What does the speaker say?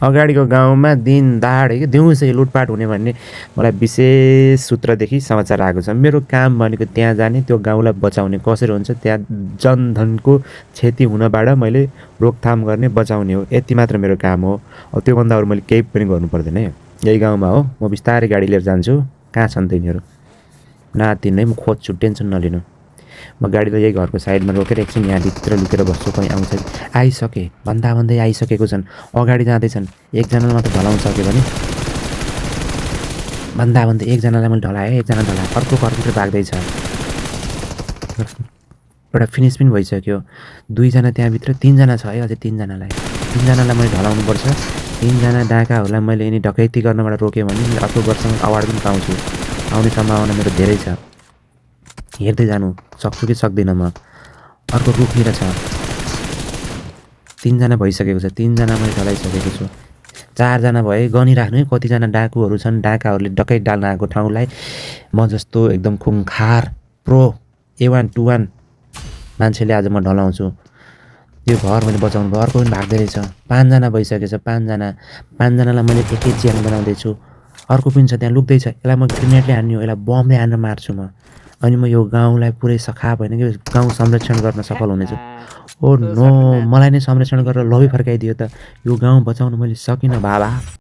अगाडिको गाउँमा दिनदाडे कि दिउँसै लुटपाट हुने भन्ने मलाई विशेष सूत्रदेखि समाचार आएको छ। मेरो काम भनेको त्यहाँ जाने, त्यो गाउँलाई बचाउने, कसरी हुन्छ त्यहाँ जनधनको क्षति हुनबाट मैले रोकथाम गर्ने, बचाउने हो। यति मात्र मेरो काम हो। अब त्योभन्दा अरू मैले केही पनि गर्नु पर्दैन है। यही गाउँमा हो, म बिस्तारै गाडी लिएर जान्छु। कहाँ छन् तिनीहरू? नातिन है, म खोज्छु, टेन्सन नलिनु। म गाडीलाई यही घरको साइडमा रोकेर एकछिन यहाँभित्र लुकेर बस्छु, कहीँ आउँछ। आइसके भन्दै आइसकेको छन्, अगाडि जाँदैछन्। एकजनालाई मात्र ढलाउन सक्यो भने भन्दै एकजनालाई मैले ढलाएँ, एकजना ढलाएँ, अर्को घरभित्र भाग्दैछ। एउटा फिनिस पनि भइसक्यो। 2जना त्यहाँभित्र, 3जना छ है, अझै 3जनालाई मैले ढलाउनुपर्छ। 3जना डाकाहरूलाई मैले यिनी डकैती गर्नबाट रोक्यो भने अर्को वर्षमा अवार्ड पनि पाउँछु। आउने सम्भावना मेरो धेरै छ। हेर्दै जानु सक्छु कि सक्दिनँ म। अर्को रुखतिर छ। 3जना भइसकेको छ, 3जना मैले ढलाइसकेको छु। 4जना भए गनिराख्नु है, कतिजना डाकुहरू छन्, डाकाहरूले डकैत डाल्न आएको ठाउँलाई म जस्तो एकदम खुङखार प्रो A1 2 1 मान्छेले आज म ढलाउँछु। त्यो घर मैले बचाउनु भयो। अर्को पनि भाग्दै रहेछ। 5जना भइसकेको छ। 5जनालाई मैले एकै च्याङ बनाउँदैछु। अर्को पनि छ त्यहाँ लुक्दैछ। यसलाई म ग्रेनेडले हान्ने हो, यसलाई बमले हानेर मार्छु म। अनि म यो गाउँलाई पुरै सखाप होइन कि गाउँ संरक्षण गर्न सफल हुनेछु। ओ नो, मलाई नै संरक्षण गरेर लौइ फर्काइदियो त। यो गाउँ बचाउन मैले सकिनँ बाबा।